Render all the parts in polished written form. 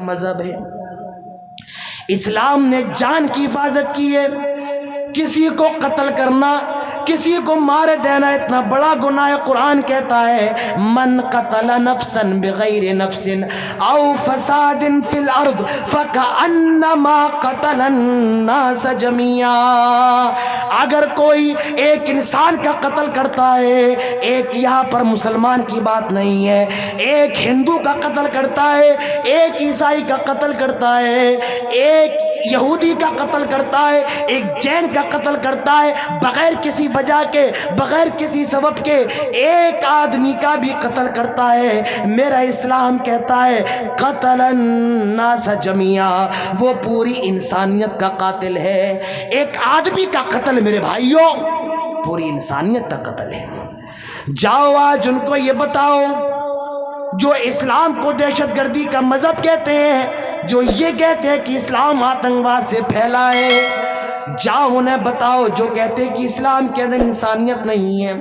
مذہب ہے۔ اسلام نے جان کی حفاظت کی ہے۔ کسی کو قتل کرنا، کسی کو مار دینا اتنا بڑا گناہ ہے۔ قرآن کہتا ہے من قتل نفسا بغیر نفس او فساد فی الارض فکأنما قتل الناس جميعا۔ اگر کوئی ایک انسان کا قتل کرتا ہے، ایک یہاں پر مسلمان کی بات نہیں ہے، ایک ہندو کا قتل کرتا ہے، ایک عیسائی کا قتل کرتا ہے، ایک یہودی کا قتل کرتا ہے، ایک جین کا قتل کرتا ہے، بغیر کسی وجہ کے، بغیر کسی سبب کے ایک آدمی کا بھی قتل کرتا ہے، میرا اسلام کہتا ہے قتل الناس جميعا، وہ پوری انسانیت کا قاتل ہے۔ ایک آدمی کا قتل میرے بھائیوں پوری انسانیت کا قتل ہے۔ جاؤ آج ان کو یہ بتاؤ جو اسلام کو دہشت گردی کا مذہب کہتے ہیں، جو یہ کہتے ہیں کہ اسلام آتنکواد سے پھیلا ہے، جاؤ انہیں بتاؤ جو کہتے ہیں کہ اسلام کے اندر انسانیت نہیں ہے،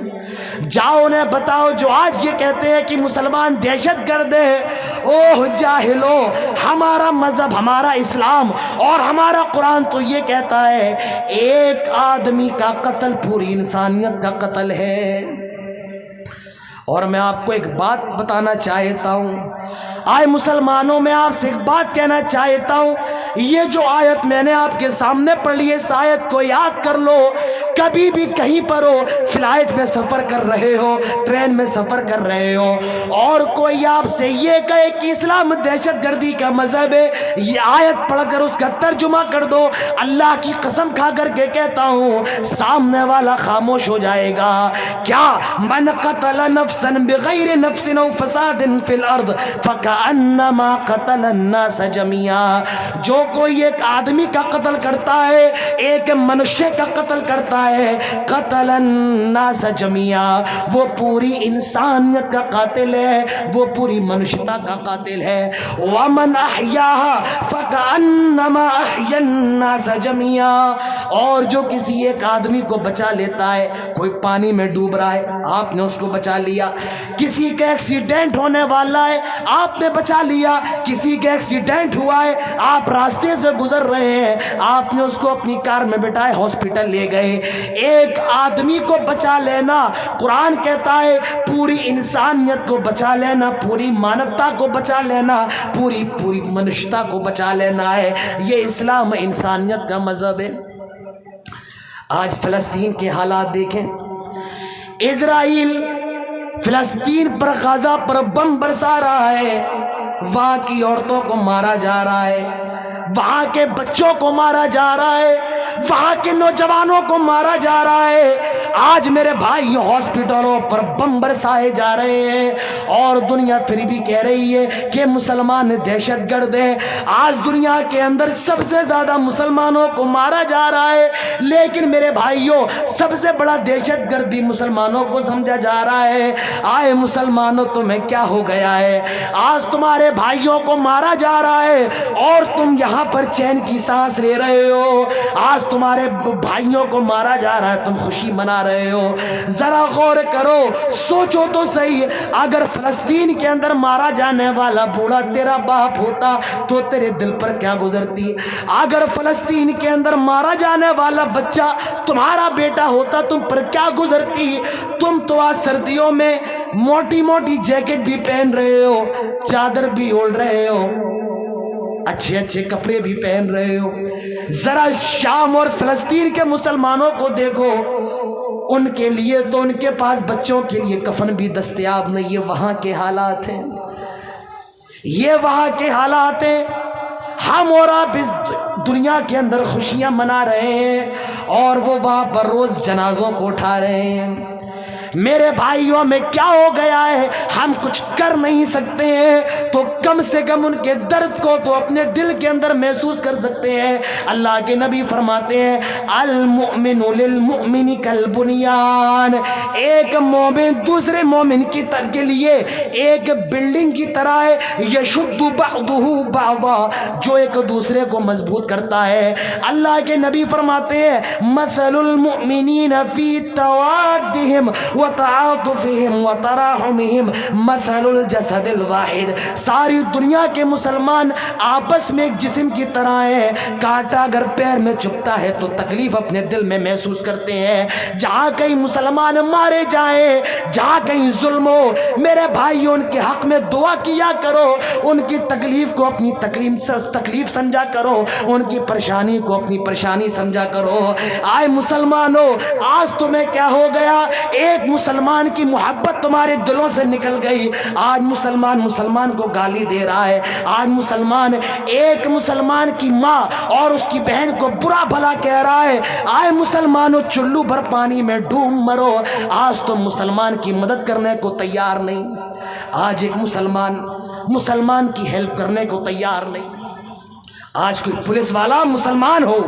جاؤ انہیں بتاؤ جو آج یہ کہتے ہیں کہ مسلمان دہشت گرد ہے۔ اوہ جاہلو، ہمارا مذہب، ہمارا اسلام اور ہمارا قرآن تو یہ کہتا ہے ایک آدمی کا قتل پوری انسانیت کا قتل ہے۔ اور میں آپ کو ایک بات بتانا چاہتا ہوں، آئے مسلمانوں، میں آپ سے ایک بات کہنا چاہتا ہوں، یہ جو آیت میں نے آپ کے سامنے پڑھ لی ہے، اس آیت کو یاد کر لو۔ کبھی بھی کہیں پر ہو، فلائٹ میں سفر کر رہے ہو، ٹرین میں سفر کر رہے ہو، اور کوئی آپ سے یہ کہے کہ اسلام دہشت گردی کا مذہب ہے، یہ آیت پڑھ کر اس کا ترجمہ کر دو، اللہ کی قسم کھا کر کے کہتا ہوں سامنے والا خاموش ہو جائے گا۔ کیا من قتل نفسا بغیر نفس او فساد فی الارض فکأنما قتل الناس جميعا، جو کوئی ایک آدمی کا قتل کرتا ہے، ایک منشے کا قتل کرتا ہے، قتل الناس جميعا، وہ پوری انسانیت کا قاتل ہے، وہ پوری منشتا کا قاتل ہے۔ ومن احیاها فکأنما احیا الناس جميعا، اور جو کسی ایک آدمی کو بچا لیتا ہے، کوئی پانی میں ڈوب رہا ہے، آپ نے اس کو بچا لیا، کسی کا ایکسیڈنٹ ہونے والا ہے، آپ نے بچا لیا، کسی کا ایکسیڈنٹ ہوا ہے، آپ راستے سے گزر رہے ہیں، آپ نے اس کو اپنی کار میں بٹھائے ہاسپٹل لے گئے۔ ایک آدمی کو بچا لینا، قرآن کہتا ہے پوری انسانیت کو بچا لینا، پوری مانوتا کو بچا لینا، پوری منشتا کو بچا لینا ہے۔ یہ اسلام انسانیت کا مذہب ہے۔ آج فلسطین کے حالات دیکھیں، اسرائیل فلسطین پر، غزہ پر بم برسا رہا ہے، وہاں کی عورتوں کو مارا جا رہا ہے، وہاں کے بچوں کو مارا جا رہا ہے، وہاں کے نوجوانوں کو مارا جا رہا ہے۔ آج میرے بھائی ہاسپٹلوں پر بم برسائے جا رہے ہیں، اور دنیا پھر بھی کہہ رہی ہے کہ مسلمان دہشت گرد ہیں۔ آج دنیا کے اندر سب سے زیادہ مسلمانوں کو مارا جا رہا ہے، لیکن میرے بھائیوں سب سے بڑا دہشت گردی مسلمانوں کو سمجھا جا رہا ہے۔ آئے مسلمانوں، تمہیں کیا ہو گیا ہے؟ آج تمہارے بھائیوں کو مارا جا رہا ہے اور تم یہاں پر چین کی سانس لے رہے ہو۔ آج تمہارے بھائیوں کو مارا جا رہا ہے، تم خوشی منا رہے ہو۔ ذرا غور کرو، سوچو تو صحیح، اگر فلسطین کے اندر مارا جانے والا بوڑھا تیرا باپ ہوتا تو تیرے دل پر کیا گزرتی؟ اگر فلسطین کے اندر مارا جانے والا بچہ تمہارا بیٹا ہوتا تم پر کیا گزرتی؟ تم تو آج سردیوں میں موٹی موٹی جیکٹ بھی پہن رہے ہو، چادر بھی اوڑھ رہے ہو، اچھے اچھے کپڑے بھی پہن رہے ہو۔ ذرا شام اور فلسطین کے مسلمانوں کو دیکھو، ان کے لیے تو ان کے پاس بچوں کے لیے کفن بھی دستیاب نہیں۔ یہ وہاں کے حالات ہیں، یہ وہاں کے حالات ہیں۔ ہم اور آپ اس دنیا کے اندر خوشیاں منا رہے ہیں، اور وہ وہاں پر روز جنازوں کو اٹھا رہے ہیں۔ میرے بھائیوں میں کیا ہو گیا ہے؟ ہم کچھ کر نہیں سکتے ہیں تو کم سے کم ان کے درد کو تو اپنے دل کے اندر محسوس کر سکتے ہیں۔ اللہ کے نبی فرماتے ہیں المؤمن للمؤمن کالبنیان، ایک مومن دوسرے مومن کے لیے ایک بلڈنگ کی طرح ہے، یشد بعضہ بعضا، جو ایک دوسرے کو مضبوط کرتا ہے۔ اللہ کے نبی فرماتے ہیں مثل المؤمنین فی توادہم وتعاطفهم وتراحمهم مثل الجسد الواحد. ساری دنیا کے مسلمان آپس میں ایک جسم کی طرح ہیں. کانٹا اگر پیر میں چبھتا ہے تو تکلیف اپنے دل میں محسوس کرتے ہیں. جہاں کہیں مسلمان مارے جائیں, جہاں کہیں ظلم ہو, میرے بھائیوں ان کے حق میں دعا کیا کرو, ان کی تکلیف کو اپنی تکلیف سمجھا کرو, ان کی پریشانی کو اپنی پریشانی سمجھا کرو. آئے مسلمانوں, آج تمہیں کیا ہو گیا؟ ایک مسلمان کی محبت تمہارے دلوں سے نکل گئی. آج مسلمان کو گالی دے رہا ہے. آج مسلمان ایک مسلمان کی ماں اور اس کی بہن کو برا بھلا کہہ رہا ہے. آئے مسلمانوں, چلو بھر پانی میں ڈوب مرو. آج تم مسلمان کی مدد کرنے کو تیار نہیں. آج ایک مسلمان کی ہیلپ کرنے کو تیار نہیں. آج کوئی پولیس والا مسلمان ہو,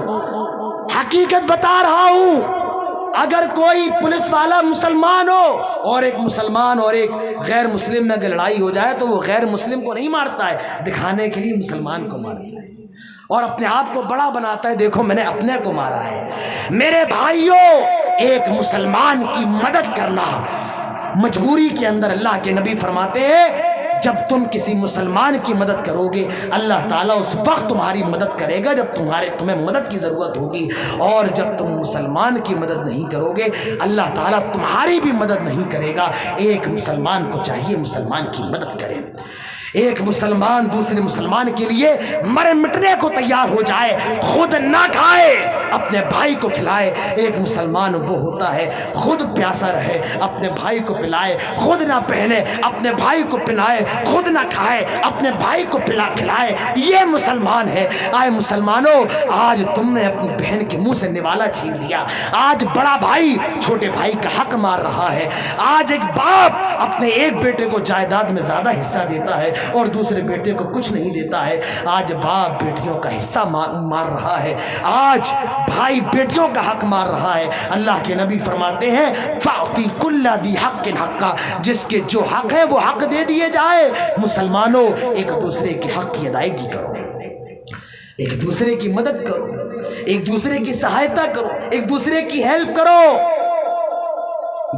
حقیقت بتا رہا ہوں, اگر کوئی پولیس والا مسلمان ہو اور ایک مسلمان اور ایک غیر مسلم میں اگر لڑائی ہو جائے تو وہ غیر مسلم کو نہیں مارتا ہے, دکھانے کے لیے مسلمان کو مارتا ہے اور اپنے آپ کو بڑا بناتا ہے, دیکھو میں نے اپنے کو مارا ہے. میرے بھائیوں, ایک مسلمان کی مدد کرنا مجبوری کے اندر, اللہ کے نبی فرماتے ہیں جب تم کسی مسلمان کی مدد کرو گے اللہ تعالیٰ اس وقت تمہاری مدد کرے گا جب تمہیں مدد کی ضرورت ہوگی, اور جب تم مسلمان کی مدد نہیں کرو گے اللہ تعالیٰ تمہاری بھی مدد نہیں کرے گا. ایک مسلمان کو چاہیے مسلمان کی مدد کرے. ایک مسلمان دوسرے مسلمان کے لیے مرے مٹنے کو تیار ہو جائے, خود نہ کھائے اپنے بھائی کو کھلائے. ایک مسلمان وہ ہوتا ہے خود پیاسا رہے اپنے بھائی کو پلائے, خود نہ پہنے اپنے بھائی کو پہنائے, خود نہ کھائے اپنے بھائی کو کھلائے. یہ مسلمان ہے. آئے مسلمانوں, آج تم نے اپنی بہن کے منہ سے نوالا چھین لیا. آج بڑا بھائی چھوٹے بھائی کا حق مار رہا ہے. آج ایک باپ اپنے ایک بیٹے کو جائیداد میں زیادہ حصہ دیتا ہے اور دوسرے بیٹے کو کچھ نہیں دیتا ہے. آج باپ بیٹیوں کا حصہ مار رہا ہے. آج بھائی بیٹیوں کا حق مار رہا ہے. اللہ کے نبی فرماتے ہیں فَأْتِ كُلَّ ذِي حَقٍّ حَقًّا, جس کے جو حق ہے وہ حق دے دیے جائے. مسلمانوں, ایک دوسرے کے حق کی ادائیگی کرو, ایک دوسرے کی مدد کرو, ایک دوسرے کی سہایتا کرو, ایک دوسرے کی ہیلپ کرو.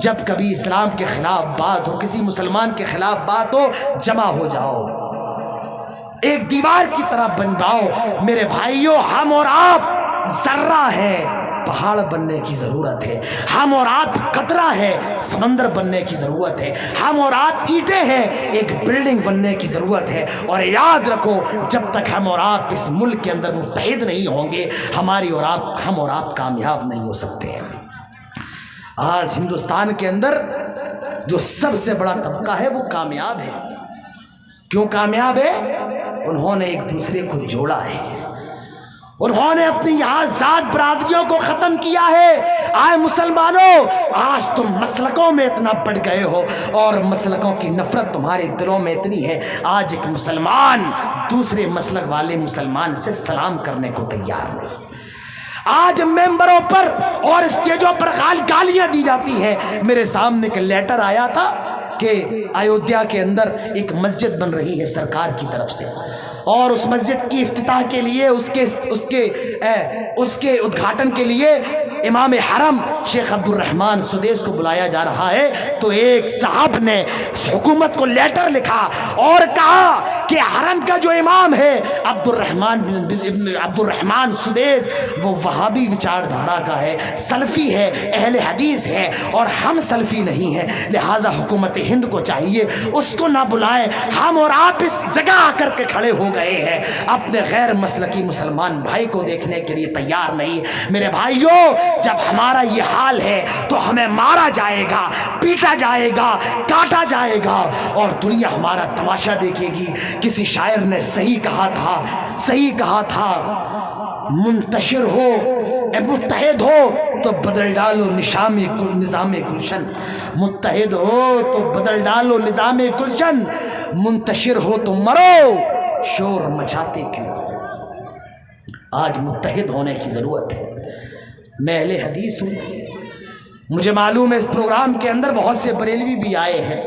جب کبھی اسلام کے خلاف بات ہو, کسی مسلمان کے خلاف بات ہو, جمع ہو جاؤ, ایک دیوار کی طرح بن جاؤ. میرے بھائیوں, ہم اور آپ ذرہ ہیں, پہاڑ بننے کی ضرورت ہے. ہم اور آپ قطرہ ہے, سمندر بننے کی ضرورت ہے. ہم اور آپ اینٹیں ہیں, ایک بلڈنگ بننے کی ضرورت ہے. اور یاد رکھو, جب تک ہم اور آپ اس ملک کے اندر متحد نہیں ہوں گے ہم اور آپ کامیاب نہیں ہو سکتے ہیں. آج ہندوستان کے اندر جو سب سے بڑا طبقہ ہے وہ کامیاب ہے. کیوں کامیاب ہے؟ انہوں نے ایک دوسرے کو جوڑا ہے, انہوں نے اپنی یہاں ذات برادریوں کو ختم کیا ہے. آئے مسلمانوں, آج تم مسلکوں میں اتنا بڑھ گئے ہو اور مسلکوں کی نفرت تمہارے دلوں میں اتنی ہے, آج ایک مسلمان دوسرے مسلک والے مسلمان سے سلام کرنے کو تیار نہیں. آج ممبروں پر اور اسٹیجوں پر گالیاں دی جاتی ہیں. میرے سامنے ایک لیٹر آیا تھا کہ ایودھیا کے اندر ایک مسجد بن رہی ہے سرکار کی طرف سے, اور اس مسجد کی افتتاح کے لیے اس کے ادگھاٹن کے لیے امام حرم شیخ عبد الرحمن سدیس کو بلایا جا رہا ہے. تو ایک صاحب نے حکومت کو لیٹر لکھا اور کہا کہ حرم کا جو امام ہے عبد الرحمن سدیس وہ وہابی وچار دھارا کا ہے, سلفی ہے, اہل حدیث ہے, اور ہم سلفی نہیں ہیں, لہٰذا حکومت ہند کو چاہیے اس کو نہ بلائیں. ہم اور آپ اس جگہ آ کر کے کھڑے ہو گئے ہیں, اپنے غیر مسلکی مسلمان بھائی کو دیکھنے کے لیے تیار نہیں. میرے بھائیوں, جب ہمارا یہ حال ہے تو ہمیں مارا جائے گا, پیٹا جائے گا, کاٹا جائے گا, اور دنیا ہمارا تماشا دیکھے گی. کسی شاعر نے صحیح کہا تھا منتشر ہو متحد ہو تو بدل ڈالو نظام گلشن, متحد ہو تو بدل ڈالو نظام گلشن, منتشر ہو تو مرو شور مچاتے کیوں ہو. آج متحد ہونے کی ضرورت ہے. میں اہل حدیث ہوں, مجھے معلوم ہے اس پروگرام کے اندر بہت سے بریلوی بھی آئے ہیں,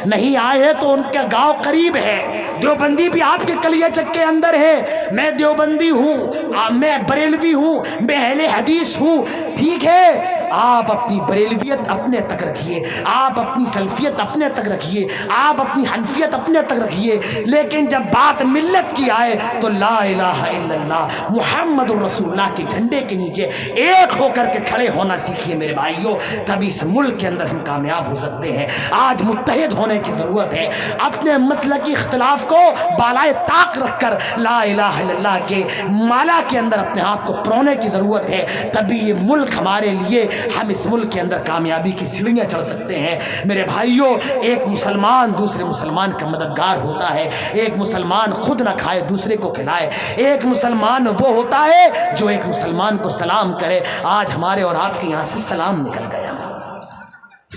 نہیں آئے ہیں تو ان کا گاؤں قریب ہے. دیوبندی بھی آپ کے کلیہ چک کے اندر ہے. میں دیوبندی ہوں, میں بریلوی ہوں, میں اہل حدیث ہوں, ٹھیک ہے. آپ اپنی بریلویت اپنے تک رکھیے، آپ اپنی سلفیت اپنے تک رکھیے، آپ اپنی حنفیت اپنے تک رکھیے، لیکن جب بات ملت کی آئے تو لا الہ الا اللہ محمد الرسول اللہ کے جھنڈے کے نیچے ایک ہو کر کے کھڑے ہونا سیکھیے میرے بھائیوں، تبھی اس ملک کے اندر ہم کامیاب ہو سکتے ہیں۔ آج متحد ہونے کی ضرورت ہے، اپنے مسلکی اختلاف کو بالائے طاق رکھ کر لا الہ الا اللہ کے مالا کے اندر اپنے آپ کو پرونے کی ضرورت ہے، تبھی یہ ملک ہمارے لیے، ہم اس ملک کے اندر کامیابی کی سیڑھیاں چڑھ سکتے ہیں۔ میرے بھائیوں، ایک مسلمان دوسرے مسلمان کا مددگار ہوتا ہے، ایک مسلمان خود نہ کھائے دوسرے کو کھلائے، ایک مسلمان وہ ہوتا ہے جو ایک مسلمان کو سلام کرے۔ آج ہمارے اور آپ کے یہاں سے سلام نکل گیا،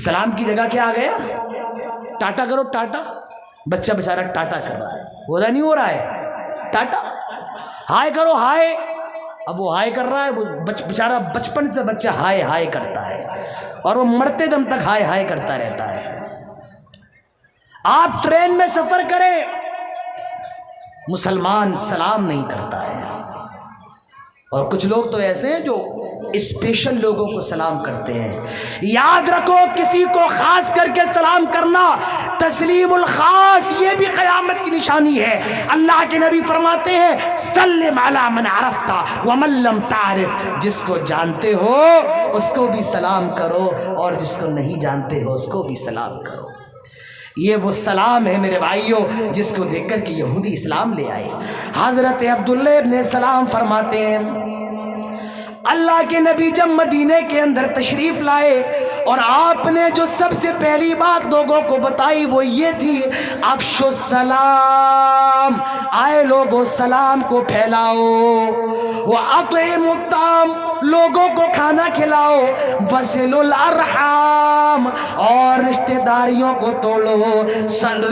سلام کی جگہ کیا آ گیا؟ ٹاٹا کرو، ٹاٹا۔ بچہ بیچارہ ٹاٹا کر رہا ہے، ہوتا نہیں ہو رہا ہے ٹاٹا؟ ہائے کرو، ہائے۔ اب وہ ہائے کر رہا ہے، وہ بیچارہ بچپن سے بچہ ہائے ہائے کرتا ہے اور وہ مرتے دم تک ہائے ہائے کرتا رہتا ہے۔ آپ ٹرین میں سفر کریں، مسلمان سلام نہیں کرتا ہے، اور کچھ لوگ تو ایسے ہیں جو اسپیشل لوگوں کو سلام کرتے ہیں۔ یاد رکھو، کسی کو خاص کر کے سلام کرنا تسلیم الخاص، یہ بھی قیامت کی نشانی ہے۔ اللہ کے نبی فرماتے ہیں سلم علی من عرفتا ومن لم تعرف، جس کو جانتے ہو اس کو بھی سلام کرو اور جس کو نہیں جانتے ہو اس کو بھی سلام کرو۔ یہ وہ سلام ہے میرے بھائیوں جس کو دیکھ کر کہ یہودی اسلام لے آئے۔ حضرت عبداللہ ابن سلام فرماتے ہیں اللہ کے نبی جب مدینے کے اندر تشریف لائے اور آپ نے جو سب سے پہلی بات لوگوں کو بتائی وہ یہ تھی افشوا السلام، آئے لوگوں سلام کو پھیلاؤ، وَأَطْعِمُوا الطَّعَامَ، لوگوں کو کھانا کھلاؤ، وَصِلُوا الْأَرْحَامَ، اور رشتہ داریوں کو توڑو،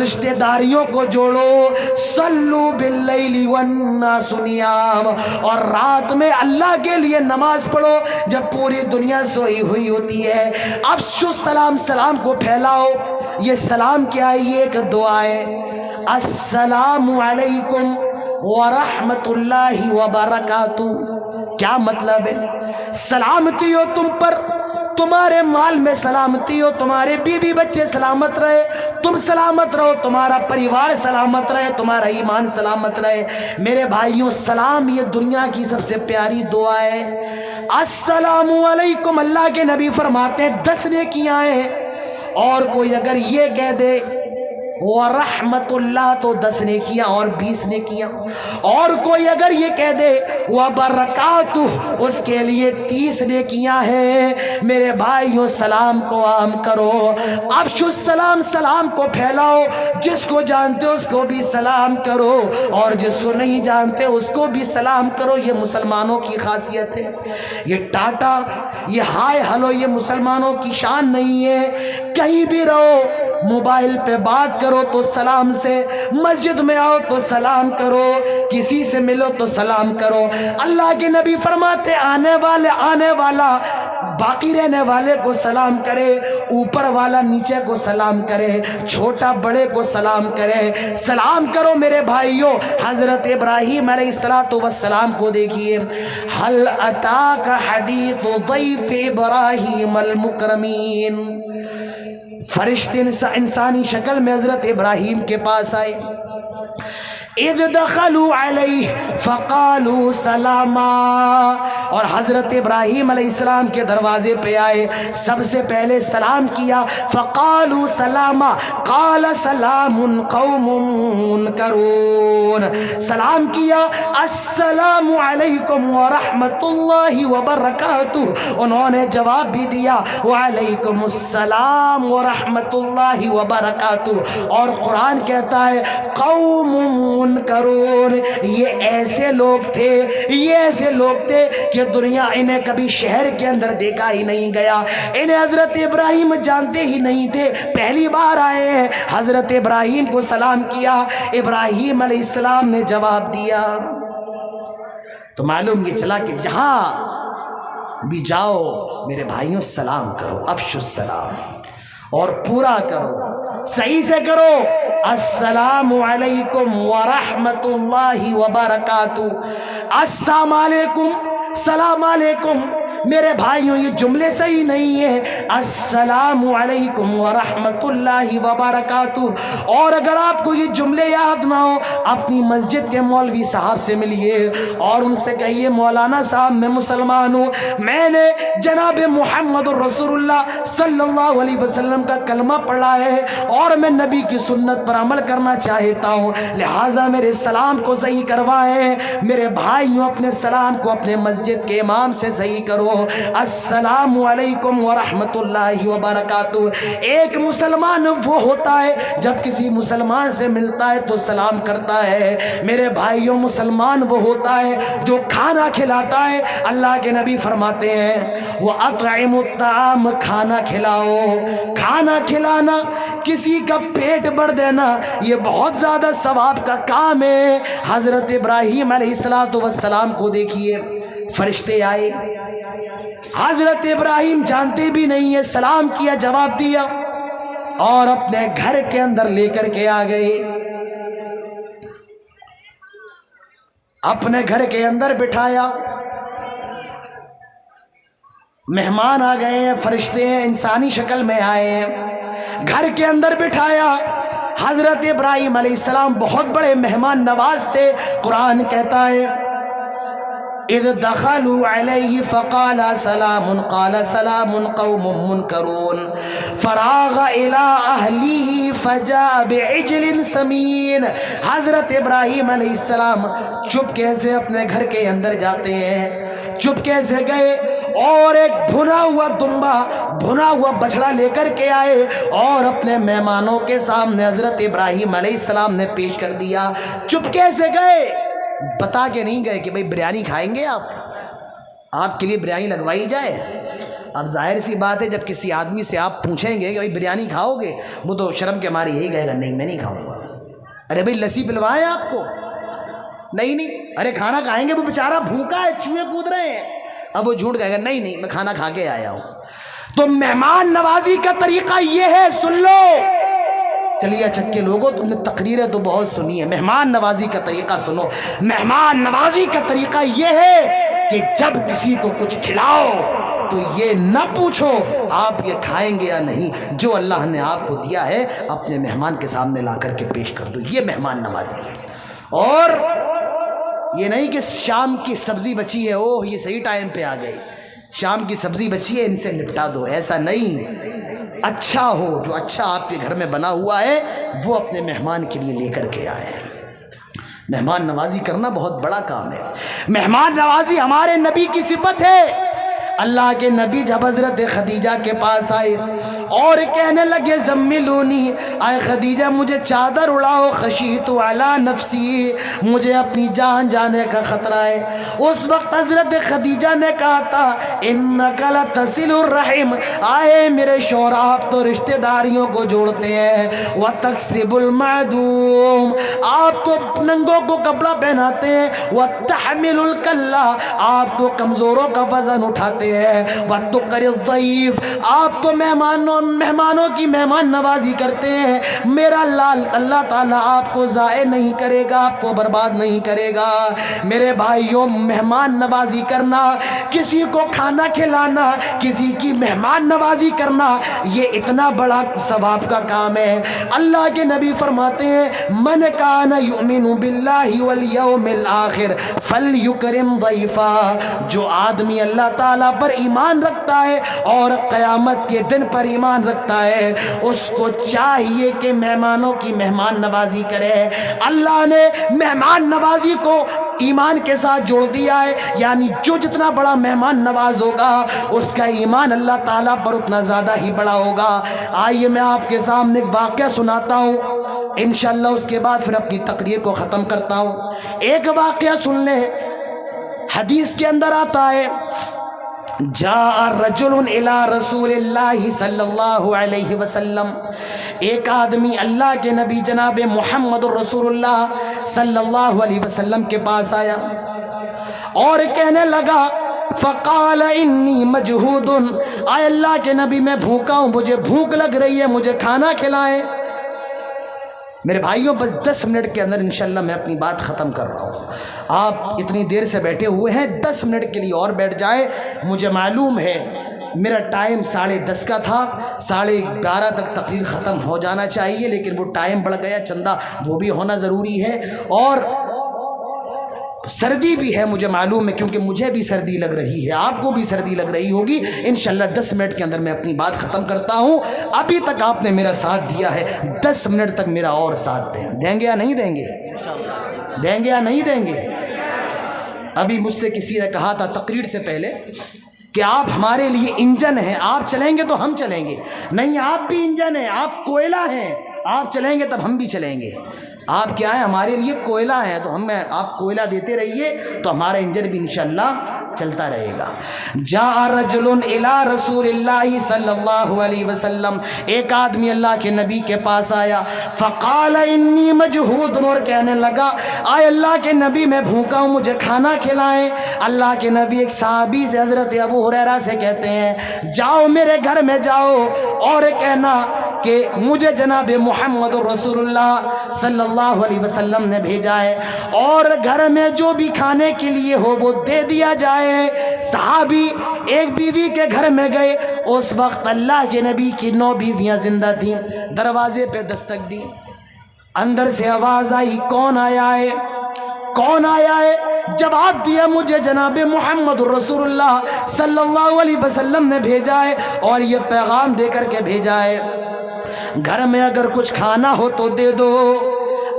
رشتہ داریوں کو جوڑو، صلوا باللیل والناس نیام، اور رات میں اللہ کے لیے نماز پڑھو جب پوری دنیا سوئی ہوئی ہوتی ہے۔ افشوا السلام، سلام کو پھیلاؤ۔ یہ سلام کیا ہے؟ یہ ایک دعا ہے، السلام علیکم ورحمۃ اللہ وبرکاتہ۔ کیا مطلب ہے؟ سلامتی ہو تم پر، تمہارے مال میں سلامتی ہو، تمہارے بیوی بچے سلامت رہے، تم سلامت رہو، تمہارا پریوار سلامت رہے، تمہارا ایمان سلامت رہے۔ میرے بھائیوں، سلام یہ دنیا کی سب سے پیاری دعا ہے۔ السلام علیکم، اللہ کے نبی فرماتے ہیں 10 نیکیاں ہیں، اور کوئی اگر یہ کہہ دے ورحمت اللہ تو 10 نیکیاں اور 20 نیکیاں، اور کوئی اگر یہ کہہ دے وبرکاتہ اس کے لیے 30 نیکیاں ہیں۔ میرے بھائیوں، سلام کو عام کرو، افشوا السلام، سلام کو پھیلاؤ، جس کو جانتے ہو اس کو بھی سلام کرو اور جس کو نہیں جانتے اس کو بھی سلام کرو۔ یہ مسلمانوں کی خاصیت ہے۔ یہ ٹاٹا، یہ ہائے ہلو، یہ مسلمانوں کی شان نہیں ہے۔ کہیں بھی رہو، موبائل پہ بات کرو تو سلام سے، مسجد میں آؤ تو سلام کرو، کسی سے ملو تو سلام کرو۔ اللہ کے نبی فرماتے آنے والا باقی رہنے والے کو سلام کرے، اوپر والا نیچے کو سلام کرے، چھوٹا بڑے کو سلام کرے۔ سلام کرو میرے بھائیوں۔ حضرت ابراہیم علیہ السلام کو دیکھیے، هل اتاک حدیث ضیف ابراہیم المکرمین، فرشتے انسانی شکل میں حضرت ابراہیم کے پاس آئے، اذ دخلوا علیہ فقالوا سلاما، اور حضرت ابراہیم علیہ السلام کے دروازے پہ آئے، سب سے پہلے سلام کیا، فقالوا سلاما، قال سلام قوم منکرون، سلام کیا السلام علیکم ورحمۃ اللہ وبرکاتہ، انہوں نے جواب بھی دیا وعلیکم السلام ورحمۃ اللہ وبرکاتہ۔ اور قرآن کہتا ہے قوم منکرون، یہ ایسے لوگ تھے، یہ ایسے لوگ تھے کہ دنیا انہیں کبھی شہر کے اندر دیکھا ہی نہیں گیا، انہیں حضرت ابراہیم جانتے ہی نہیں تھے، پہلی بار آئے ہیں۔ حضرت ابراہیم کو سلام کیا، ابراہیم علیہ السلام نے جواب دیا۔ تو معلوم یہ چلا کہ جہاں بھی جاؤ میرے بھائیوں سلام کرو، افشوا السلام، اور پورا کرو، صحیح سے کرو، السلام علیکم ورحمۃ اللہ وبرکاتہ، السلام علیکم، سلام علیکم، میرے بھائیوں یہ جملے صحیح نہیں ہے، السلام علیکم ورحمۃ اللہ وبرکاتہ۔ اور اگر آپ کو یہ جملے یاد نہ ہو، اپنی مسجد کے مولوی صاحب سے ملیے اور ان سے کہیے مولانا صاحب میں مسلمان ہوں، میں نے جناب محمد رسول اللہ صلی اللہ علیہ وسلم کا کلمہ پڑھا ہے اور میں نبی کی سنت پر عمل کرنا چاہتا ہوں، لہٰذا میرے سلام کو صحیح کروائیں۔ میرے بھائیوں اپنے سلام کو اپنے مسجد کے امام سے صحیح کرو، السلام علیکم ورحمۃ اللہ وبرکاتہ۔ ایک مسلمان وہ ہوتا ہے جب کسی مسلمان سے ملتا ہے تو سلام کرتا ہے۔ میرے بھائیوں مسلمان وہ ہوتا ہے جو کھانا کھلاتا ہے۔ اللہ کے نبی فرماتے ہیں وَأَطْعِمُ الطَّعَامَ، کھانا کھلاؤ۔ کھانا کھلانا، کسی کا پیٹ بھر دینا، یہ بہت زیادہ ثواب کا کام ہے۔ حضرت ابراہیم علیہ السلام کو دیکھیے، فرشتے آئے، حضرت ابراہیم جانتے بھی نہیں ہے، سلام کیا، جواب دیا اور اپنے گھر کے اندر لے کر کے آ گئے، اپنے گھر کے اندر بٹھایا۔ مہمان آ گئے ہیں، فرشتے ہیں، انسانی شکل میں آئے ہیں، گھر کے اندر بٹھایا۔ حضرت ابراہیم علیہ السلام بہت بڑے مہمان نواز تھے۔ قرآن کہتا ہے اذ دخلوا علیہ فقال سلام، قال سلام قوم منکرون، فراغ الی اہلہ فجاء بعجل سمین۔ حضرت ابراہیم علیہ السلام چپکے سے اپنے گھر کے اندر جاتے ہیں، چپکے سے گئے اور ایک بھنا ہوا دمبا، بھنا ہوا بچڑا لے کر کے آئے اور اپنے مہمانوں کے سامنے حضرت ابراہیم علیہ السلام نے پیش کر دیا۔ چپکے سے گئے، بتا کے نہیں گئے کہ بھئی بریانی کھائیں گے آپ کے لیے بریانی لگوائی جائے۔ اب ظاہر سی بات ہے جب کسی آدمی سے آپ پوچھیں گے کہ بھئی بریانی کھاؤ گے، وہ تو شرم کے مارے یہی کہے گا نہیں میں نہیں کھاؤں گا۔ ارے بھئی لسی پلوائیں آپ کو، نہیں، ارے کھانا کھائیں گے، وہ بیچارہ بھوکا ہے، چوہے کود رہے ہیں، اب وہ جھوٹ کہے گا نہیں میں کھانا کھا کے آیا ہوں۔ تو مہمان نوازی کا طریقہ یہ ہے، سن لو کلیا چکے لوگوں، تم نے تقریریں تو بہت سنی ہے، مہمان نوازی کا طریقہ سنو۔ مہمان نوازی کا طریقہ یہ ہے کہ جب کسی کو کچھ کھلاؤ تو یہ نہ پوچھو آپ یہ کھائیں گے یا نہیں، جو اللہ نے آپ کو دیا ہے اپنے مہمان کے سامنے لا کر کے پیش کر دو، یہ مہمان نوازی ہے۔ اور یہ نہیں کہ شام کی سبزی بچی ہے، اوہ یہ صحیح ٹائم پہ آ گئی، شام کی سبزی بچی ہے ان سے نپٹا دو، ایسا نہیں۔ اچھا ہو، جو اچھا آپ کے گھر میں بنا ہوا ہے وہ اپنے مہمان کے لیے لے کر کے آئے۔ مہمان نوازی کرنا بہت بڑا کام ہے۔ مہمان نوازی ہمارے نبی کی صفت ہے۔ اللہ کے نبی جب حضرت خدیجہ کے پاس آئے اور کہنے لگے زملونی، آئے خدیجہ مجھے چادر اڑاؤ، خشیت علی نفسی، مجھے اپنی جان جانے کا خطرہ ہے۔ اس وقت حضرت خدیجہ نے کہا تھا انک لتصل الرحم، آئے میرے شوہر آپ تو رشتہ داریوں کو جوڑتے ہیں، وتکسب المعدوم، آپ تو ننگوں کو کپڑا پہناتے ہیں، وتحمل الکلہ، آپ تو کمزوروں کا وزن اٹھاتے ہیں، وتقر الضیف، آپ تو مہمانوں کی مہمان نوازی کرتے ہیں۔ میرا اللہ تعالیٰ آپ کو ضائع نہیں کرے گا، آپ کو برباد نہیں کرے گا۔ میرے بھائیوں مہمان نوازی کرنا، کسی کو کھانا کھلانا، کسی کی مہمان نوازی کرنا، یہ اتنا بڑا ثواب کا کام ہے۔ اللہ کے نبی فرماتے ہیں من کان یؤمن باللہ والیوم الآخر فلیکرم ضیفا، جو آدمی اللہ تعالیٰ پر ایمان رکھتا ہے اور قیامت کے دن پر ایمان رکھتا ہے اس کو چاہیے کہ مہمانوں کی مہمان نوازی کرے۔ اللہ نے مہمان نوازی کو ایمان کے ساتھ جوڑ دیا ہے، یعنی جو جتنا بڑا مہمان نواز ہوگا اس کا ایمان اللہ تعالیٰ پر اتنا زیادہ ہی بڑا ہوگا۔ آئیے میں آپ کے سامنے ایک واقعہ سناتا ہوں، انشاءاللہ اس کے بعد پھر اپنی تقریر کو ختم کرتا ہوں۔ ایک واقعہ سن لیں، حدیث کے اندر آتا ہے جاء رجل الى رسول اللہ صلی اللہ علیہ وسلم، ایک آدمی اللہ کے نبی جناب محمد رسول اللہ صلی اللہ علیہ وسلم کے پاس آیا اور کہنے لگا فقال انی مجہود، آئے اللہ کے نبی میں بھوکا ہوں، مجھے بھوک لگ رہی ہے، مجھے کھانا کھلائیں۔ میرے بھائیوں بس 10 منٹ کے اندر انشاءاللہ میں اپنی بات ختم کر رہا ہوں. آپ اتنی دیر سے بیٹھے ہوئے ہیں، 10 منٹ کے لیے اور بیٹھ جائیں. مجھے معلوم ہے میرا ٹائم 10:30 کا تھا، 11:30 تک تقریر ختم ہو جانا چاہیے، لیکن وہ ٹائم بڑھ گیا، چندہ وہ بھی ہونا ضروری ہے. اور سردی بھی ہے مجھے معلوم ہے، کیونکہ مجھے بھی سردی لگ رہی ہے، آپ کو بھی سردی لگ رہی ہوگی. انشاءاللہ 10 منٹ کے اندر میں اپنی بات ختم کرتا ہوں. ابھی تک آپ نے میرا ساتھ دیا ہے، 10 منٹ تک میرا اور ساتھ دیں گے یا نہیں دیں گے؟ دیں گے یا نہیں دیں گے؟ ابھی مجھ سے کسی نے کہا تھا تقریر سے پہلے کہ آپ ہمارے لیے انجن ہیں، آپ چلیں گے تو ہم چلیں گے. نہیں، آپ بھی انجن ہیں، آپ کوئلہ ہیں، آپ چلیں گے تب ہم بھی چلیں گے. آپ کیا ہیں؟ ہمارے لیے کوئلہ ہیں، تو آپ کوئلہ دیتے رہیے تو ہمارا انجن بھی انشاءاللہ چلتا رہے گا. جاء رجل الی رسول اللہ صلی اللہ علیہ وسلم، ایک آدمی اللہ کے نبی کے پاس آیا. فقال انی مجہود، اور کہنے لگا آئے اللہ کے نبی میں بھوکا ہوں، مجھے کھانا کھلائیں. اللہ کے نبی ایک صحابی سے حضرت ابو ہریرہ سے کہتے ہیں جاؤ میرے گھر میں جاؤ اور کہنا کہ مجھے جناب محمد رسول اللہ صلی اللہ علیہ وسلم نے بھیجا ہے، اور گھر میں جو بھی کھانے کے لیے ہو وہ دے دیا جائے. صحابی ایک بیوی کے گھر میں گئے، اس وقت اللہ کے نبی کی 9 بیویاں زندہ تھیں. دروازے پہ دستک دی، اندر سے آواز آئی کون آیا ہے؟ کون آیا ہے؟ جواب دیا مجھے جناب محمد رسول اللہ صلی اللہ علیہ وسلم نے بھیجا ہے، اور یہ پیغام دے کر کے بھیجا ہے گھر میں اگر کچھ کھانا ہو تو دے دو.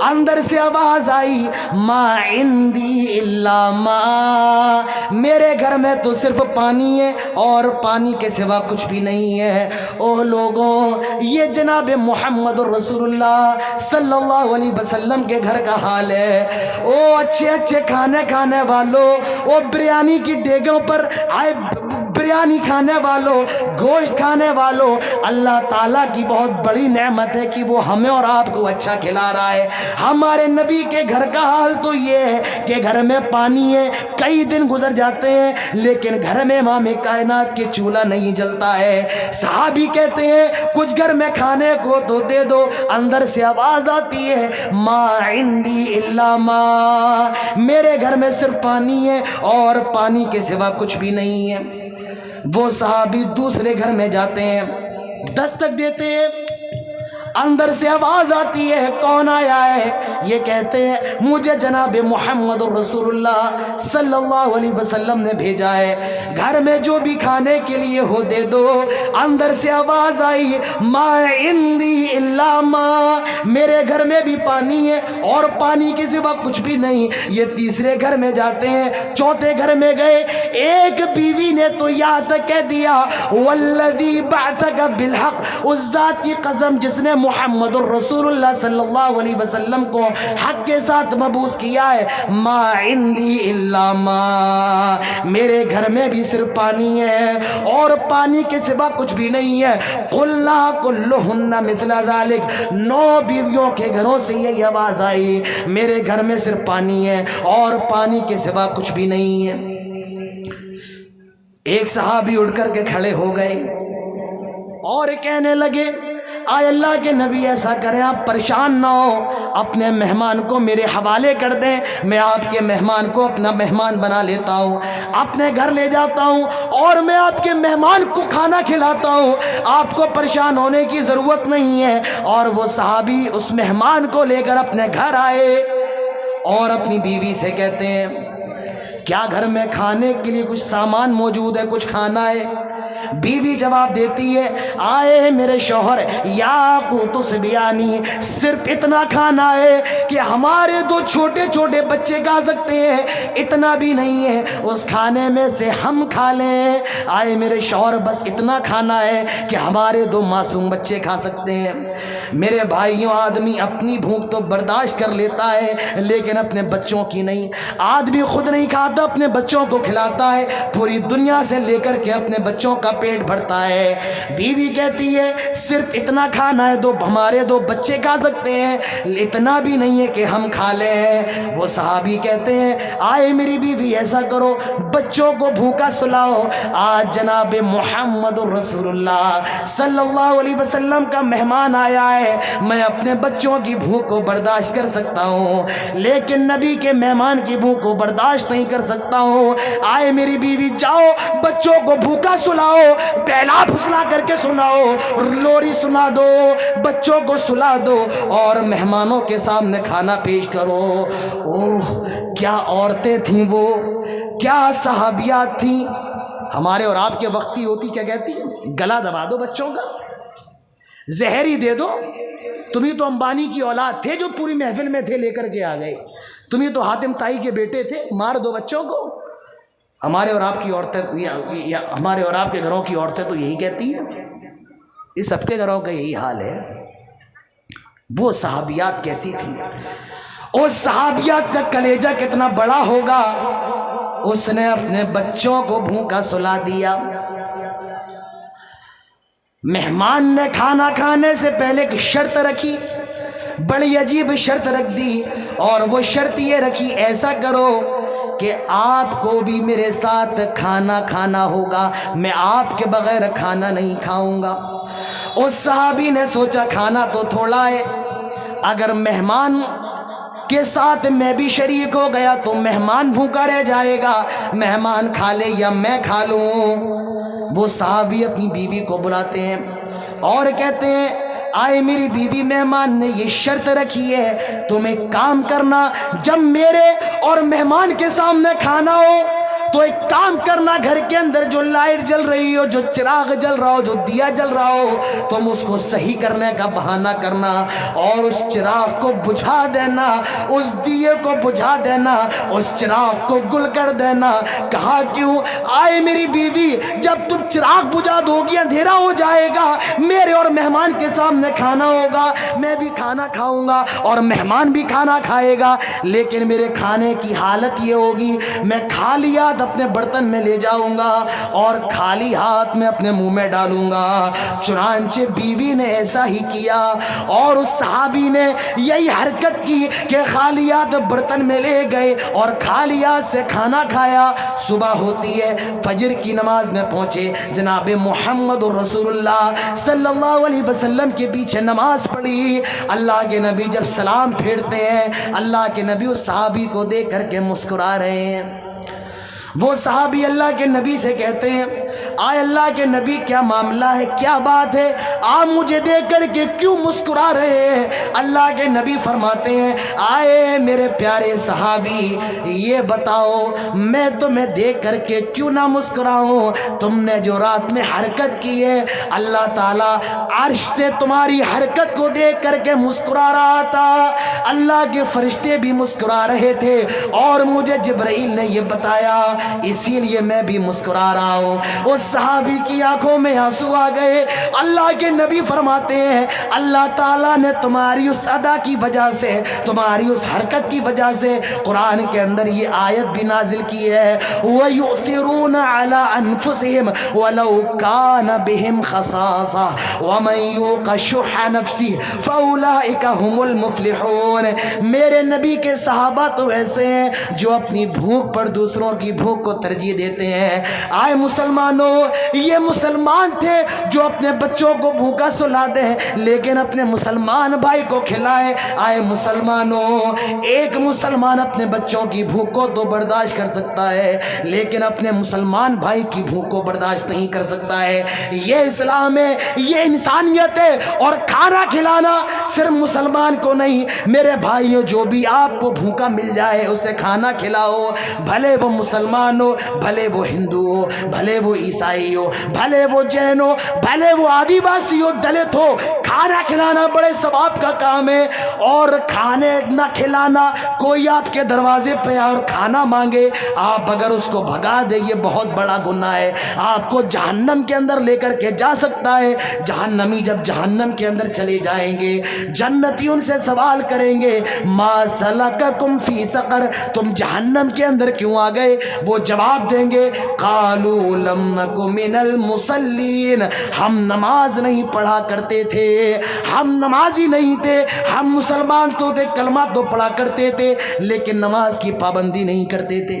اندر سے آواز آئی ما عندی الا ما، میرے گھر میں تو صرف پانی ہے اور پانی کے سوا کچھ بھی نہیں ہے. اوہ لوگوں، یہ جناب محمد رسول اللہ صلی اللہ علیہ وسلم کے گھر کا حال ہے. او اچھے اچھے کھانے کھانے والوں، او بریانی کی ڈیگوں پر آئے بریانی کھانے والوں، گوشت کھانے والوں، اللہ تعالیٰ کی بہت بڑی نعمت ہے کہ وہ ہمیں اور آپ کو اچھا کھلا رہا ہے. ہمارے نبی کے گھر کا حال تو یہ ہے کہ گھر میں پانی ہے، کئی دن گزر جاتے ہیں لیکن گھر میں امام کائنات کے چولہا نہیں جلتا ہے. صحابی کہتے ہیں کچھ گھر میں کھانے کو تو دے دو. اندر سے آواز آتی ہے ما عندی الا ما، میرے گھر میں صرف پانی ہے اور پانی کے سوا کچھ بھی نہیں ہے. وہ صحابی دوسرے گھر میں جاتے ہیں، دستک دیتے ہیں، اندر سے آواز آتی ہے کون آیا ہے؟ یہ کہتے ہیں مجھے جناب محمد رسول اللہ صلی اللہ علیہ وسلم نے بھیجا ہے، گھر میں جو بھی کھانے کے لیے ہو دے دو. اندر سے آواز آئی ما عندی الا ما، میرے گھر میں بھی پانی ہے اور پانی کے سوا کچھ بھی نہیں. یہ تیسرے گھر میں جاتے ہیں، چوتھے گھر میں گئے، ایک بیوی نے تو یاد تک کہہ دیا والذی بعثک بالحق، اس ذات کی قسم جس نے محمد الرسول اللہ صلی اللہ علیہ وسلم کو حق کے ساتھ مبعوث کیا ہے، ما عندی الا ما، میرے گھر میں بھی صرف پانی ہے اور پانی کے سوا کچھ بھی نہیں ہے. قلنا کلہن مثل ذلک، 9 بیویوں کے گھروں سے یہ آواز آئی میرے گھر میں صرف پانی ہے اور پانی کے سوا کچھ بھی نہیں ہے. ایک صحابی اٹھ کر کے کھڑے ہو گئے اور کہنے لگے آئے اللہ کے نبی ایسا کریں آپ پریشان نہ ہو، اپنے مہمان کو میرے حوالے کر دیں، میں آپ کے مہمان کو اپنا مہمان بنا لیتا ہوں، اپنے گھر لے جاتا ہوں اور میں آپ کے مہمان کو کھانا کھلاتا ہوں، آپ کو پریشان ہونے کی ضرورت نہیں ہے. اور وہ صحابی اس مہمان کو لے کر اپنے گھر آئے اور اپنی بیوی سے کہتے ہیں کیا گھر میں کھانے کے لیے کچھ سامان موجود ہے، کچھ کھانا ہے؟ بیوی جواب دیتی ہے آئے میرے شوہر یا قوتس بیانی، صرف اتنا کھانا ہے کہ ہمارے 2 چھوٹے چھوٹے بچے کھا سکتے ہیں، اتنا بھی نہیں ہے، اس کھانے میں سے ہم کھا لیں. آئے میرے شوہر بس اتنا کھانا ہے کہ ہمارے 2 معصوم بچے کھا سکتے ہیں. میرے بھائیوں، آدمی اپنی بھوک تو برداشت کر لیتا ہے لیکن اپنے بچوں کی نہیں. آدمی خود نہیں کھاتا، اپنے بچوں کو کھلاتا ہے، پوری دنیا سے لے کر کے اپنے بچوں کا پیٹ بھرتا ہے. بیوی کہتی ہے صرف اتنا کھانا ہے، ہمارے 2 بچے کھا سکتے ہیں، اتنا بھی نہیں ہے کہ ہم کھا لیں. وہ صحابی کہتے ہیں آئے میری بیوی ایسا کرو بچوں کو بھوکا سلاؤ، آج جناب محمد رسول اللہ صلی اللہ علیہ وسلم کا مہمان آیا ہے، ہے میں اپنے بچوں کی بھوک کو برداشت کر سکتا ہوں، لیکن نبی کے مہمان کی بھوک کو برداشت نہیں کر سکتا ہوں۔ آئے میری بیوی جاؤ بچوں کو بھوکا سلاؤ، پہلا پھسلا کر کے سناؤ، لوری سنا دو، بچوں کو سلا دو اور مہمانوں کے سامنے کھانا پیش کرو۔ اوہ کیا عورتیں تھیں وہ، کیا صحابیات تھیں۔ ہمارے اور آپ کے وقت کی ہوتی کیا کہتی، گلا دبا دو بچوں کا، زہر ہی دے دو، تم ہی تو امبانی کی اولاد تھے جو پوری محفل میں تھے، لے کر کے آ گئے، تم ہی تو حاتم طائی کے بیٹے تھے، مار دو بچوں کو۔ ہمارے اور آپ کی عورتیں، ہمارے اور آپ کے گھروں کی عورتیں تو یہی کہتی ہیں، اس سب کے گھروں کا یہی حال ہے۔ وہ صحابیات کیسی تھیں، اس صحابیات کا کلیجہ کتنا بڑا ہوگا، اس نے اپنے بچوں کو بھوکا سلا دیا۔ مہمان نے کھانا کھانے سے پہلے ایک شرط رکھی، بڑی عجیب شرط رکھ دی، اور وہ شرط یہ رکھی ایسا کرو کہ آپ کو بھی میرے ساتھ کھانا کھانا ہوگا، میں آپ کے بغیر کھانا نہیں کھاؤں گا۔ اس صحابی نے سوچا کھانا تو تھوڑا ہے، اگر مہمان کے ساتھ میں بھی شریک ہو گیا تو مہمان بھوکا رہ جائے گا، مہمان کھا لے یا میں کھا لوں۔ وہ صحابی اپنی بیوی کو بلاتے ہیں اور کہتے ہیں آئے میری بیوی، مہمان نے یہ شرط رکھی ہے، تم ایک کام کرنا، جب میرے اور مہمان کے سامنے کھانا ہو تو ایک کام کرنا، گھر کے اندر جو لائٹ جل رہی ہو، جو چراغ جل رہا ہو، جو دیا جل رہا ہو، تم اس کو صحیح کرنے کا بہانہ کرنا اور اس چراغ کو بجھا دینا، اس دیے کو بجھا دینا، اس چراغ کو گل کر دینا۔ کہا کیوں؟ آئے میری بیوی، جب تم چراغ بجھا دو گی اندھیرا ہو جائے گا، میرے اور مہمان کے سامنے کھانا ہوگا، میں بھی کھانا کھاؤں گا اور مہمان بھی کھانا کھائے گا، لیکن میرے کھانے کی حالت یہ ہوگی میں کھا لیا اپنے برتن میں لے جاؤں گا اور خالی ہاتھ میں اپنے منہ میں ڈالوں گا۔ چنانچہ بیوی نے ایسا ہی کیا اور اس صحابی نے یہی حرکت کی کہ خالی ہاتھ برتن میں لے گئے اور خالی ہاتھ سے کھانا کھایا۔ صبح ہوتی ہے، فجر کی نماز میں پہنچے، جناب محمد رسول اللہ صلی اللہ علیہ وسلم کے پیچھے نماز پڑھی۔ اللہ کے نبی جب سلام پھیرتے ہیں، اللہ کے نبی اس صحابی کو دیکھ کر کے مسکرا رہے ہیں۔ وہ صحابی اللہ کے نبی سے کہتے ہیں آئے اللہ کے نبی، کیا معاملہ ہے، کیا بات ہے، آپ مجھے دیکھ کر کے کیوں مسکرا رہے ہیں؟ اللہ کے نبی فرماتے ہیں آئے میرے پیارے صحابی، یہ بتاؤ میں تمہیں دیکھ کر کے کیوں نہ مسکراؤں؟ تم نے جو رات میں حرکت کی ہے، اللہ تعالیٰ عرش سے تمہاری حرکت کو دیکھ کر کے مسکرا رہا تھا، اللہ کے فرشتے بھی مسکرا رہے تھے اور مجھے جبرائیل نے یہ بتایا، اسی لیے میں بھی مسکرا رہا ہوں۔ اس صحابی کی آنکھوں میں آنسو آ گئے۔ اللہ کے نبی فرماتے ہیں اللہ تعالیٰ نے تمہاری اس ادا کی وجہ سے، تمہاری اس حرکت کی وجہ سے قرآن کے اندر یہ آیت بھی نازل کی ہے، وَيُؤْثِرُونَ عَلَىٰ أَنفُسِهِمْ وَلَوْ كَانَ بِهِمْ خَصَاصَةٌ وَمَن يُوقَ شُحَّ نَفْسِهِ فَأُولَٰئِكَ هُمُ الْمُفْلِحُونَ۔ میرے نبی کے صحابہ تو ایسے ہیں جو اپنی بھوک پر دوسروں کی بھوک کو ترجیح دیتے ہیں۔ آئے مسلمانوں، یہ مسلمان تھے جو اپنے بچوں کو بھوکا سلا دیں لیکن اپنے مسلمان بھائی کو کھلائے۔ آئے مسلمانوں، ایک مسلمان اپنے بچوں کی بھوک کو تو برداشت کر سکتا ہے لیکن اپنے مسلمان بھائی کی بھوک کو برداشت نہیں کر سکتا ہے۔ یہ اسلام ہے، یہ انسانیت ہے، اور کھانا کھلانا صرف مسلمان کو نہیں، میرے بھائیوں جو بھی آپ کو بھوکا مل جائے اسے کھانا کھلاؤ، بھلے وہ مسلمان ہو، بھلے وہ ہندو ہو، بھلے وہ عیسائی ہو، بھلے وہ جین ہو، بھلے وہ آدیواسی ہو، دلت ہو، کھانا کھلانا بڑے ثواب کا کام ہے۔ اور کھانے نہ کھلانا، کوئی آپ کے دروازے پہ اور کھانا مانگے، آپ اگر اس کو بھگا دے یہ بہت بڑا گناہ ہے، آپ کو جہنم کے اندر لے کر کے جا سکتا ہے۔ جہنمی جب جہنم کے اندر چلے جائیں گے، جنتی ان سے سوال کریں گے ما سلککم فی سقر، تم جہنم کے اندر کیوں آ گئے؟ وہ جواب دیں گے قالوا لم نک من المصلین، ہم نماز نہیں پڑھا کرتے تھے، ہم نمازی نہیں تھے، ہم مسلمان تو تھے، کلمہ تو پڑھا کرتے تھے لیکن نماز کی پابندی نہیں کرتے تھے۔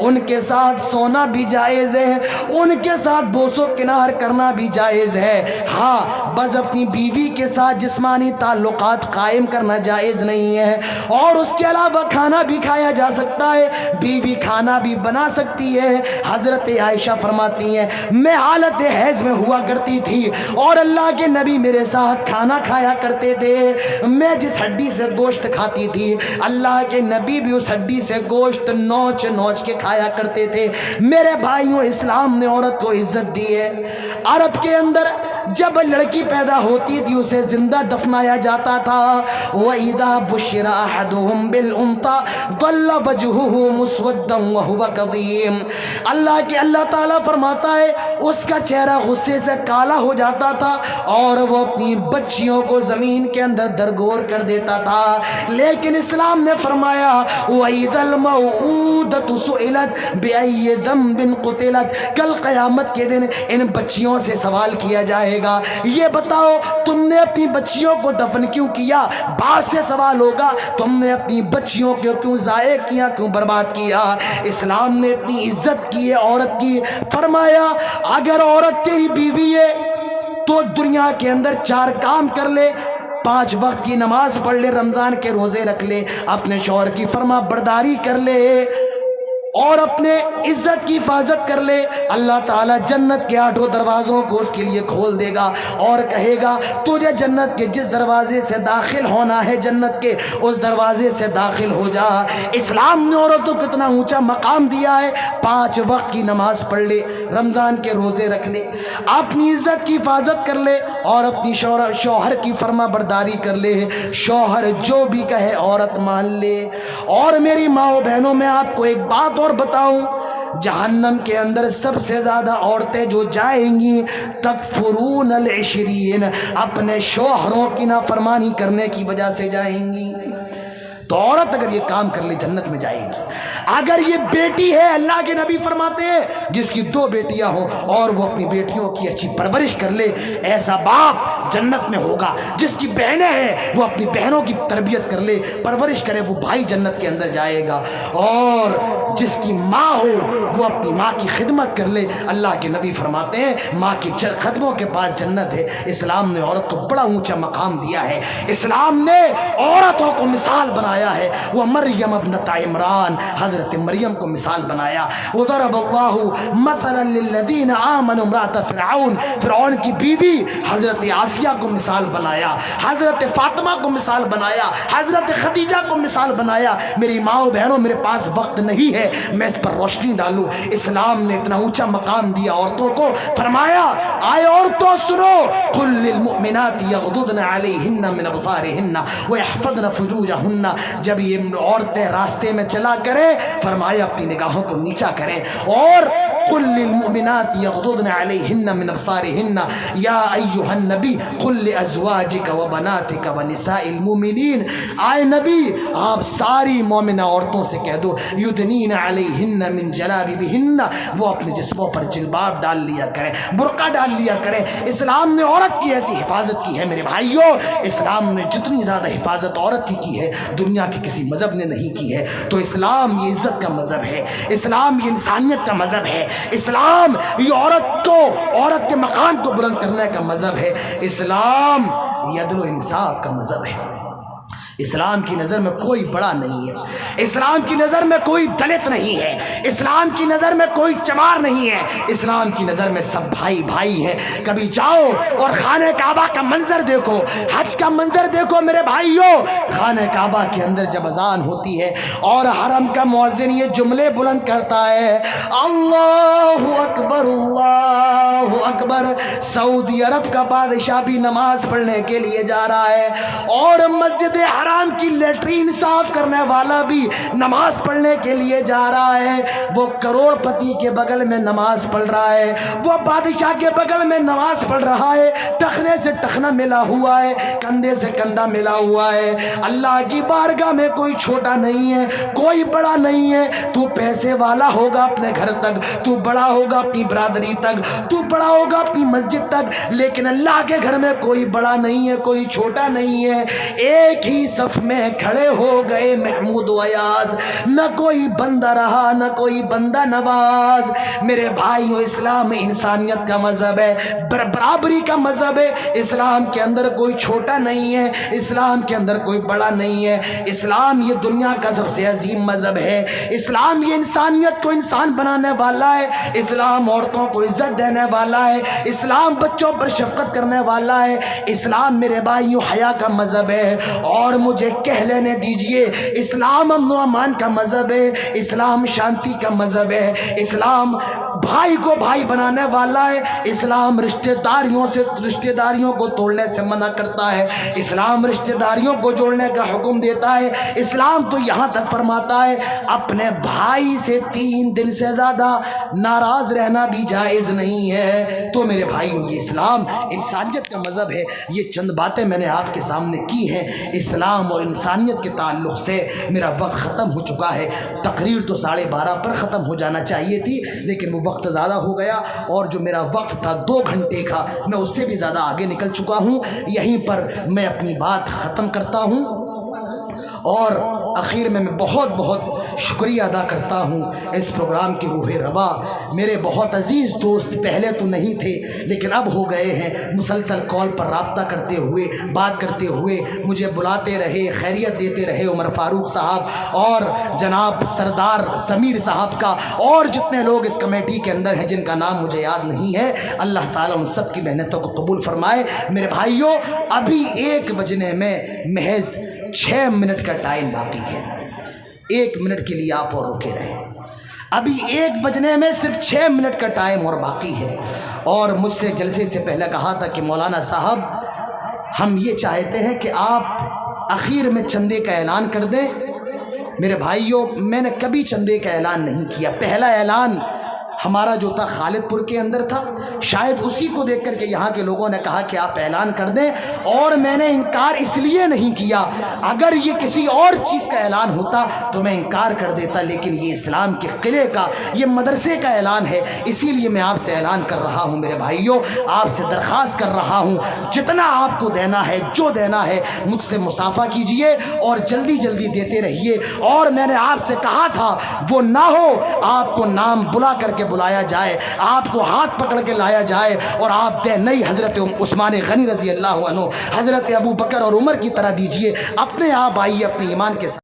ان کے ساتھ سونا بھی جائز ہے، ان کے ساتھ بوس و کنار کرنا بھی جائز ہے۔ ہاں بس اپنی بیوی کے ساتھ جسمانی تعلقات قائم کرنا جائز نہیں ہے، اور اس کے علاوہ کھانا بھی کھایا جا سکتا ہے، بیوی کھانا بھی بنا سکتی ہے۔ حضرت عائشہ فرماتی ہیں میں حالت حیض میں ہوا کرتی تھی اور اللہ کے نبی میرے ساتھ کھانا کھایا کرتے تھے، میں جس ہڈی سے گوشت کھاتی تھی اللہ کے نبی بھی اس ہڈی سے گوشت نوچ نوچ کے کھایا کرتے تھے۔ میرے بھائیوں، اسلام نے عورت کو عزت دی ہے۔ عرب کے اندر جب لڑکی پیدا ہوتی تھی اسے زندہ دفنایا جاتا تھا۔ وَإِذَا بُشِّرَ أَحَدُهُمْ بِالْأُنثَىٰ ظَلَّ وَجْهُهُ مُسْوَدًّا وَهُوَ كَظِيمٌ۔ اللہ تعالیٰ فرماتا ہے اس کا چہرہ غصے سے کالا ہو جاتا تھا اور وہ اپنی بچیوں کو زمین کے اندر درگور کر دیتا تھا۔ لیکن اسلام نے فرمایا وَإِذَا الْمَوْءُودَةُ سُئِلَتْ بِأَيِّ ذَنبٍ قُتِلَتْ، کل قیامت کے دن ان بچیوں سے سوال کیا جائے گا، یہ بتاؤ تم نے اپنی بچیوں کو دفن کیوں کیا؟ باپ سے سوال ہوگا تم نے اپنی بچیوں کو کیوں ضائع کیا، کیوں برباد کیا؟ اسلام نے اتنی عزت کی ہے عورت کی، فرمایا اگر عورت تیری بیوی ہے تو دنیا کے اندر 4 کام کر لے، 5 وقت کی نماز پڑھ لے، رمضان کے روزے رکھ لے، اپنے شوہر کی فرما برداری کر لے اور اپنے عزت کی حفاظت کر لے، اللہ تعالیٰ جنت کے 8 دروازوں کو اس کے لیے کھول دے گا اور کہے گا تجھے جنت کے جس دروازے سے داخل ہونا ہے جنت کے اس دروازے سے داخل ہو جا۔ اسلام نے عورتوں کو اتنا اونچا مقام دیا ہے، 5 وقت کی نماز پڑھ لے، رمضان کے روزے رکھ لے، اپنی عزت کی حفاظت کر لے اور اپنی شوہر کی فرما برداری کر لے، شوہر جو بھی کہے عورت مان لے۔ اور میری ماؤں بہنوں، میں آپ کو ایک بات اور بتاؤں، جہنم کے اندر سب سے زیادہ عورتیں جو جائیں گی تکفرون العشرین، اپنے شوہروں کی نافرمانی کرنے کی وجہ سے جائیں گی۔ تو عورت اگر یہ کام کر لے جنت میں جائے گی۔ اگر یہ بیٹی ہے، اللہ کے نبی فرماتے ہیں جس کی 2 بیٹیاں ہوں اور وہ اپنی بیٹیوں کی اچھی پرورش کر لے، ایسا باپ جنت میں ہوگا۔ جس کی بہنیں ہیں وہ اپنی بہنوں کی تربیت کر لے، پرورش کرے، وہ بھائی جنت کے اندر جائے گا۔ اور جس کی ماں ہو وہ اپنی ماں کی خدمت کر لے، اللہ کے نبی فرماتے ہیں ماں کے قدموں کے پاس جنت ہے۔ اسلام نے عورت کو بڑا اونچا مقام دیا ہے۔ اسلام نے عورتوں کو مثال بنایا ہے، وہ مریم ابنت عمران، حضرت مریم کو مثال بنایا۔ وضرب اللہ مثلا للذین آمنوا امرأۃ فرعون، فرعون کی بیوی حضرت آسیہ کو مثال بنایا، حضرت فاطمہ کو مثال بنایا، حضرت خدیجہ کو مثال بنایا۔ میری ماؤں بہنوں، میرے پاس وقت نہیں ہے میں اس پر روشنی ڈالوں۔ اسلام نے اتنا اونچا مقام دیا عورتوں کو، فرمایا آئے عورتوں سنو، قل للمؤمنات یغضضن علیہن من ابصارہن ویحفظن فروجہن، جب یہ عورتیں راستے میں چلا کریں فرمایا اپنی نگاہوں کو نیچا کریں، اور قل للمؤمنات یغضضن علیہن من ابصارہن یا ایھا النبی قل لازواجک وبناتک ونساء المؤمنین، آئے نبی آپ ساری مومنہ عورتوں سے کہہ دو یدنین علیہن من جلابیبہن، وہ اپنے جسموں پر جلباب ڈال لیا کریں، برقع ڈال لیا کریں۔ اسلام نے عورت کی ایسی حفاظت کی ہے میرے بھائیوں، اسلام نے جتنی زیادہ حفاظت عورت کی ہے دنیا کے کسی مذہب نے نہیں کی ہے۔ تو اسلام یہ عزت کا مذہب ہے، اسلام یہ انسانیت کا مذہب ہے، اسلام یہ عورت کے مقام کو بلند کرنے کا مذہب ہے، اسلام یہ عدل و انصاف کا مذہب ہے۔ اسلام کی نظر میں کوئی بڑا نہیں ہے، اسلام کی نظر میں کوئی دلت نہیں ہے، اسلام کی نظر میں کوئی چمار نہیں ہے، اسلام کی نظر میں سب بھائی بھائی ہیں۔ کبھی جاؤ اور خانہ کعبہ کا منظر دیکھو، حج کا منظر دیکھو میرے بھائیوں، خانہ کعبہ کے اندر جب اذان ہوتی ہے اور حرم کا مؤذن یہ جملے بلند کرتا ہے اللہ اکبر اللہ اکبر، سعودی عرب کا بادشاہ بھی نماز پڑھنے کے لیے جا رہا ہے اور مسجد حرام کی لیٹرین صاف کرنے والا بھی نماز پڑھنے کے لیے جا رہا ہے، وہ کروڑ پتی کے بغل میں نماز پڑھ رہا ہے، وہ بادشاہ کے بغل میں نماز پڑھ رہا ہے، ٹخنے سے ٹخنا ملا ہوا ہے، کندھے سے کندھا ملا ہوا ہے۔ اللہ کی بارگاہ میں کوئی چھوٹا نہیں ہے، کوئی بڑا نہیں ہے، تو پیسے والا ہوگا اپنے گھر تک، تو بڑا ہوگا اپنی برادری تک، تو بڑا ہوگا اپنی مسجد تک، لیکن اللہ کے گھر میں کوئی بڑا نہیں ہے، کوئی چھوٹا نہیں ہے، ایک ہی صف میں کھڑے ہو گئے محمود و ایاز، نہ کوئی بندہ رہا نہ کوئی بندہ نواز۔ میرے بھائیو، اسلام انسانیت کا مذہب ہے، برابری کا مذہب ہے۔ اسلام کے اندر کوئی چھوٹا نہیں ہے، اسلام کے اندر کوئی بڑا نہیں ہے۔ اسلام یہ دنیا کا سب سے عظیم مذہب ہے۔ اسلام یہ انسانیت کو انسان بنانے والا ہے۔ اسلام عورتوں کو عزت دینے والا ہے۔ اسلام بچوں پر شفقت کرنے والا ہے۔ اسلام میرے بھائیو حیا کا مذہب ہے۔ اور مجھے کہہ لینے دیجئے، اسلام امن و امان کا مذہب ہے، اسلام شانتی کا مذہب ہے، اسلام بھائی کو بھائی بنانے والا ہے، اسلام رشتہ داریوں کو توڑنے سے منع کرتا ہے، اسلام رشتہ داریوں کو جوڑنے کا حکم دیتا ہے۔ اسلام تو یہاں تک فرماتا ہے اپنے بھائی سے 3 دن سے زیادہ ناراض رہنا بھی جائز نہیں ہے۔ تو میرے بھائیو، یہ اسلام انسانیت کا مذہب ہے۔ یہ چند باتیں میں نے آپ کے سامنے کی ہیں اسلام اور انسانیت کے تعلق سے۔ میرا وقت ختم ہو چکا ہے، تقریر تو 12:30 پر ختم ہو جانا چاہیے تھی، لیکن وہ وقت زیادہ ہو گیا، اور جو میرا وقت تھا 2 گھنٹے کا، میں اس سے بھی زیادہ آگے نکل چکا ہوں۔ یہیں پر میں اپنی بات ختم کرتا ہوں، اور آخر میں بہت بہت شکریہ ادا کرتا ہوں اس پروگرام کی روح روا۔ میرے بہت عزیز دوست پہلے تو نہیں تھے لیکن اب ہو گئے ہیں، مسلسل کال پر رابطہ کرتے ہوئے، بات کرتے ہوئے مجھے بلاتے رہے، خیریت دیتے رہے۔ عمر فاروق صاحب اور جناب سردار سمیر صاحب کا، اور جتنے لوگ اس کمیٹی کے اندر ہیں جن کا نام مجھے یاد نہیں ہے، اللہ تعالیٰ ان سب کی محنتوں کو قبول فرمائے۔ میرے بھائیوں، ابھی 1 بجنے میں محض 6 منٹ کا ٹائم باقی ہے۔ 1 منٹ کے لیے آپ اور رکے رہیں۔ ابھی 1 بجنے میں صرف 6 منٹ کا ٹائم اور باقی ہے، اور مجھ سے جلسے سے پہلے کہا تھا کہ مولانا صاحب ہم یہ چاہتے ہیں کہ آپ اخیر میں چندے کا اعلان کر دیں۔ میرے بھائیوں، میں نے کبھی چندے کا اعلان نہیں کیا۔ پہلا اعلان ہمارا جو تھا خالد پور کے اندر تھا، شاید اسی کو دیکھ کر کے یہاں کے لوگوں نے کہا کہ آپ اعلان کر دیں، اور میں نے انکار اس لیے نہیں کیا۔ اگر یہ کسی اور چیز کا اعلان ہوتا تو میں انکار کر دیتا، لیکن یہ اسلام کے قلعے کا، یہ مدرسے کا اعلان ہے، اسی لیے میں آپ سے اعلان کر رہا ہوں۔ میرے بھائیوں، آپ سے درخواست کر رہا ہوں، جتنا آپ کو دینا ہے، جو دینا ہے، مجھ سے مصافحہ کیجئے اور جلدی جلدی دیتے رہیے۔ اور میں نے آپ سے کہا تھا وہ نہ ہو آپ کو نام بلا کر کے بلایا جائے، آپ کو ہاتھ پکڑ کے لایا جائے اور آپ دیں نہیں حضرت عثمان غنی رضی اللہ عنہ، حضرت ابو بکر اور عمر کی طرح دیجئے۔ اپنے آپ آئیے اپنے ایمان کے ساتھ۔